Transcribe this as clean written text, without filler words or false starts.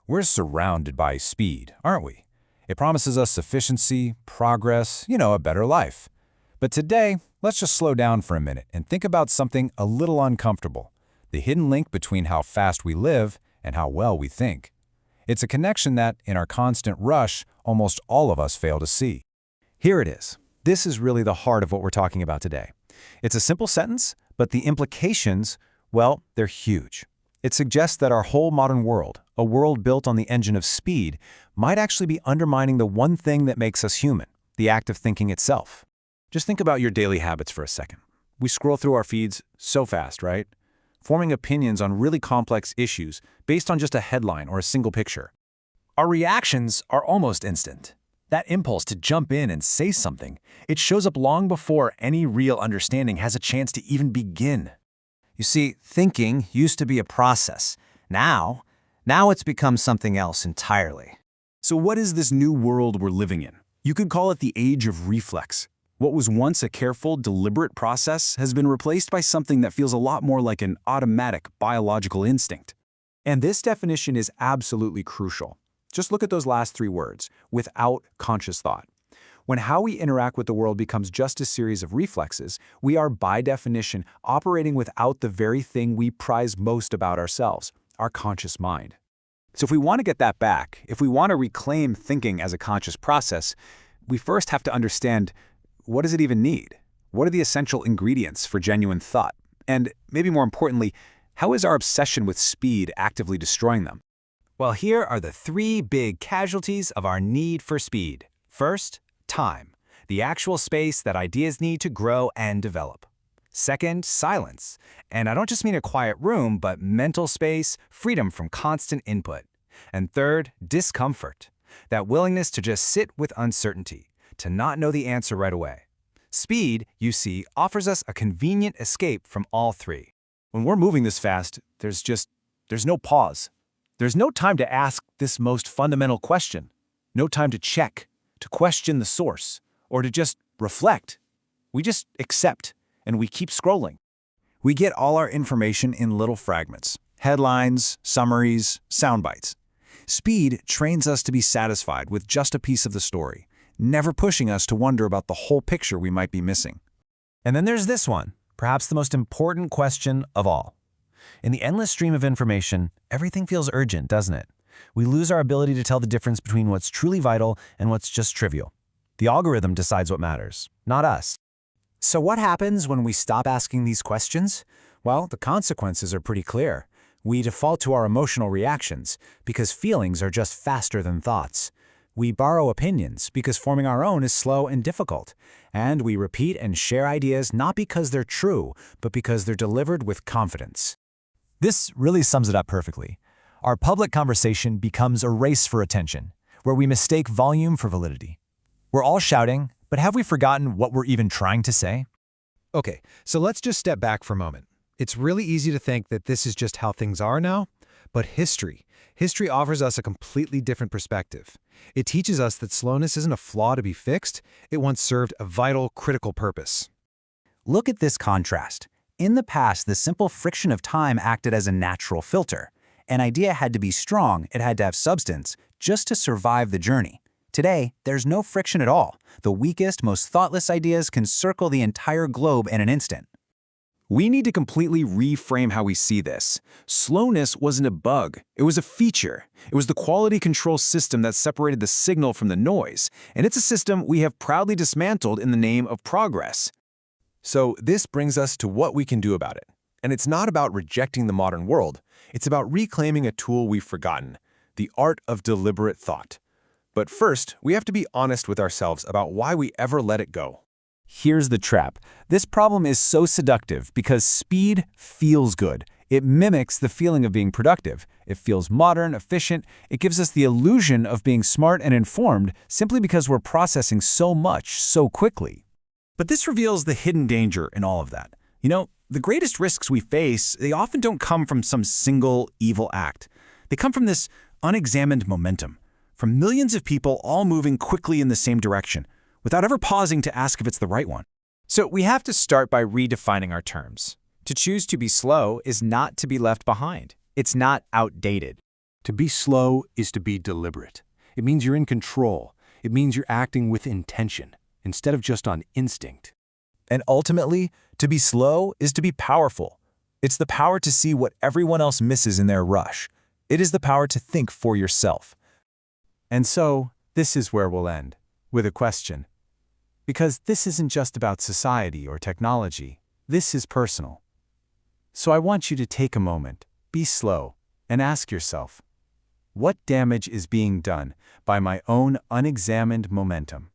We're surrounded by speed, aren't we? It promises us efficiency, progress, a better life. But today, let's just slow down for a minute and think about something a little uncomfortable: the hidden link between how fast we live and how well we think. It's a connection that, in our constant rush, almost all of us fail to see. Here it is. This is really the heart of what we're talking about today. It's a simple sentence, but the implications, well, they're huge. It suggests that our whole modern world, a world built on the engine of speed, might actually be undermining the one thing that makes us human, the act of thinking itself. Just think about your daily habits for a second. We scroll through our feeds so fast, right? Forming opinions on really complex issues based on just a headline or a single picture. Our reactions are almost instant. That impulse to jump in and say something, it shows up long before any real understanding has a chance to even begin. You see, thinking used to be a process. Now it's become something else entirely. So what is this new world we're living in? You could call it the age of reflex. What was once a careful, deliberate process has been replaced by something that feels a lot more like an automatic biological instinct. And this definition is absolutely crucial. Just look at those last three words, without conscious thought. When how we interact with the world becomes just a series of reflexes, we are by definition operating without the very thing we prize most about ourselves, our conscious mind. So if we want to get that back, if we want to reclaim thinking as a conscious process, we first have to understand, what does it even need? What are the essential ingredients for genuine thought? And maybe more importantly, how is our obsession with speed actively destroying them? Well, here are the three big casualties of our need for speed. First, time, the actual space that ideas need to grow and develop. Second, silence. And I don't just mean a quiet room, but mental space, freedom from constant input. And third, discomfort, that willingness to just sit with uncertainty, to not know the answer right away. Speed, you see, offers us a convenient escape from all three. When we're moving this fast, there's no pause. There's no time to ask this most fundamental question, no time to check, to question the source, or to just reflect. We just accept, and we keep scrolling. We get all our information in little fragments, headlines, summaries, sound bites. Speed trains us to be satisfied with just a piece of the story, never pushing us to wonder about the whole picture we might be missing. And then there's this one, perhaps the most important question of all. In the endless stream of information, everything feels urgent, doesn't it? We lose our ability to tell the difference between what's truly vital and what's just trivial. The algorithm decides what matters, not us. So what happens when we stop asking these questions? Well, the consequences are pretty clear. We default to our emotional reactions because feelings are just faster than thoughts. We borrow opinions because forming our own is slow and difficult. And we repeat and share ideas not because they're true, but because they're delivered with confidence. This really sums it up perfectly. Our public conversation becomes a race for attention, where we mistake volume for validity. We're all shouting, but have we forgotten what we're even trying to say? Okay, so let's just step back for a moment. It's really easy to think that this is just how things are now, but history offers us a completely different perspective. It teaches us that slowness isn't a flaw to be fixed, it once served a vital, critical purpose. Look at this contrast. In the past, the simple friction of time acted as a natural filter. An idea had to be strong, it had to have substance, just to survive the journey. Today, there's no friction at all. The weakest, most thoughtless ideas can circle the entire globe in an instant. We need to completely reframe how we see this. Slowness wasn't a bug, it was a feature. It was the quality control system that separated the signal from the noise, and it's a system we have proudly dismantled in the name of progress. So this brings us to what we can do about it. And it's not about rejecting the modern world. It's about reclaiming a tool we've forgotten, the art of deliberate thought. But first, we have to be honest with ourselves about why we ever let it go. Here's the trap. This problem is so seductive because speed feels good. It mimics the feeling of being productive. It feels modern, efficient. It gives us the illusion of being smart and informed simply because we're processing so much so quickly. But this reveals the hidden danger in all of that. The greatest risks we face, they often don't come from some single evil act. They come from this unexamined momentum, from millions of people all moving quickly in the same direction, without ever pausing to ask if it's the right one. So we have to start by redefining our terms. To choose to be slow is not to be left behind. It's not outdated. To be slow is to be deliberate. It means you're in control. It means you're acting with intention, instead of just on instinct. And ultimately, to be slow is to be powerful. It's the power to see what everyone else misses in their rush. It is the power to think for yourself. And so, this is where we'll end, with a question. Because this isn't just about society or technology, this is personal. So I want you to take a moment, be slow, and ask yourself, what damage is being done by my own unexamined momentum?